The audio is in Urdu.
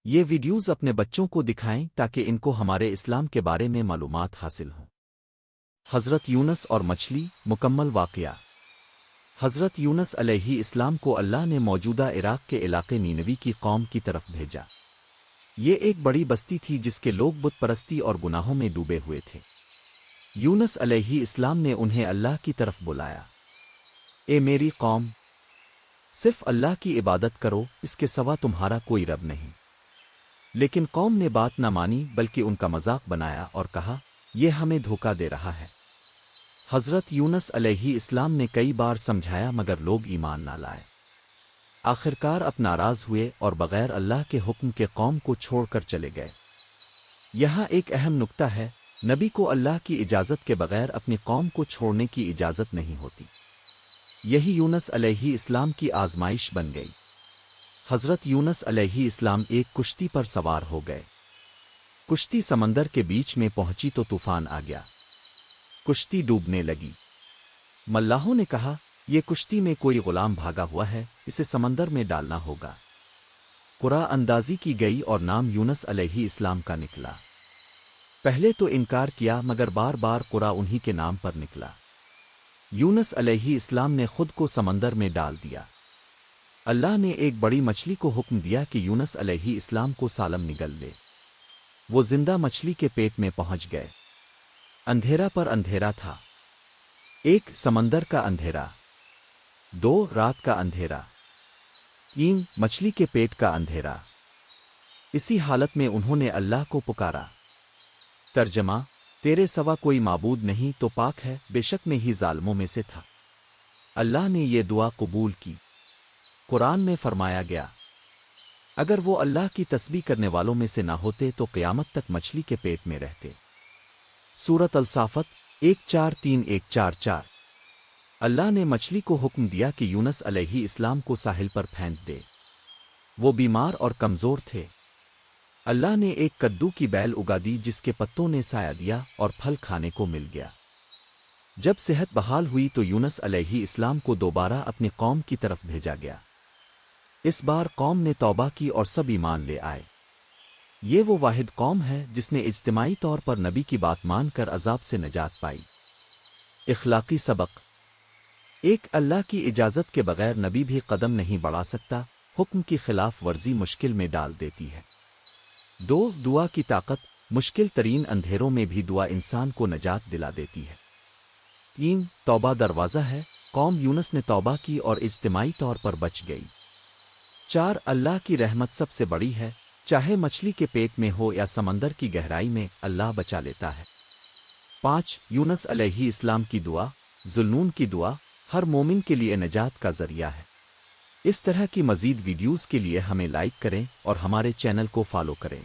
یہ ویڈیوز اپنے بچوں کو دکھائیں تاکہ ان کو ہمارے اسلام کے بارے میں معلومات حاصل ہوں۔ حضرت یونس اور مچھلی مکمل واقعہ۔ حضرت یونس علیہ السلام کو اللہ نے موجودہ عراق کے علاقے نینوی کی قوم کی طرف بھیجا۔ یہ ایک بڑی بستی تھی جس کے لوگ بت پرستی اور گناہوں میں ڈوبے ہوئے تھے۔ یونس علیہ السلام نے انہیں اللہ کی طرف بلایا۔ اے میری قوم، صرف اللہ کی عبادت کرو، اس کے سوا تمہارا کوئی رب نہیں۔ لیکن قوم نے بات نہ مانی بلکہ ان کا مذاق بنایا اور کہا، یہ ہمیں دھوکہ دے رہا ہے۔ حضرت یونس علیہ السلام نے کئی بار سمجھایا مگر لوگ ایمان نہ لائے۔ آخرکار اب ناراض ہوئے اور بغیر اللہ کے حکم کے قوم کو چھوڑ کر چلے گئے۔ یہاں ایک اہم نکتہ ہے، نبی کو اللہ کی اجازت کے بغیر اپنی قوم کو چھوڑنے کی اجازت نہیں ہوتی۔ یہی یونس علیہ السلام کی آزمائش بن گئی۔ حضرت یونس علیہ السلام ایک کشتی پر سوار ہو گئے۔ کشتی سمندر کے بیچ میں پہنچی تو طوفان آ گیا۔ کشتی ڈوبنے لگی۔ ملاحوں نے کہا، یہ کشتی میں کوئی غلام بھاگا ہوا ہے، اسے سمندر میں ڈالنا ہوگا۔ قرعہ اندازی کی گئی اور نام یونس علیہ السلام کا نکلا۔ پہلے تو انکار کیا مگر بار بار قرعہ انہی کے نام پر نکلا۔ یونس علیہ السلام نے خود کو سمندر میں ڈال دیا۔ اللہ نے ایک بڑی مچھلی کو حکم دیا کہ یونس علیہ السلام کو سالم نگل لے۔ وہ زندہ مچھلی کے پیٹ میں پہنچ گئے۔ اندھیرا پر اندھیرا تھا۔ 1 سمندر کا اندھیرا، 2 رات کا اندھیرا، 3 مچھلی کے پیٹ کا اندھیرا۔ اسی حالت میں انہوں نے اللہ کو پکارا۔ ترجمہ: تیرے سوا کوئی معبود نہیں تو پاک ہے، بے شک میں ہی ظالموں میں سے تھا۔ اللہ نے یہ دعا قبول کی۔ قرآن میں فرمایا گیا، اگر وہ اللہ کی تسبیح کرنے والوں میں سے نہ ہوتے تو قیامت تک مچھلی کے پیٹ میں رہتے۔ سورۃ الصافات 143-144۔ اللہ نے مچھلی کو حکم دیا کہ یونس علیہ السلام کو ساحل پر پھینک دے۔ وہ بیمار اور کمزور تھے۔ اللہ نے ایک کدو کی بیل اگا دی جس کے پتوں نے سایہ دیا اور پھل کھانے کو مل گیا۔ جب صحت بحال ہوئی تو یونس علیہ السلام کو دوبارہ اپنی قوم کی طرف بھیجا گیا۔ اس بار قوم نے توبہ کی اور سب ایمان لے آئے۔ یہ وہ واحد قوم ہے جس نے اجتماعی طور پر نبی کی بات مان کر عذاب سے نجات پائی۔ اخلاقی سبق: 1 اللہ کی اجازت کے بغیر نبی بھی قدم نہیں بڑھا سکتا، حکم کی خلاف ورزی مشکل میں ڈال دیتی ہے۔ 2 دعا کی طاقت، مشکل ترین اندھیروں میں بھی دعا انسان کو نجات دلا دیتی ہے۔ 3 توبہ دروازہ ہے، قوم یونس نے توبہ کی اور اجتماعی طور پر بچ گئی۔ 4 اللہ کی رحمت سب سے بڑی ہے، چاہے مچھلی کے پیٹ میں ہو یا سمندر کی گہرائی میں، اللہ بچا لیتا ہے۔ 5 یونس علیہ السلام کی دعا، ذوالنون کی دعا، ہر مومن کے لیے نجات کا ذریعہ ہے۔ اس طرح کی مزید ویڈیوز کے لیے ہمیں لائک کریں اور ہمارے چینل کو فالو کریں۔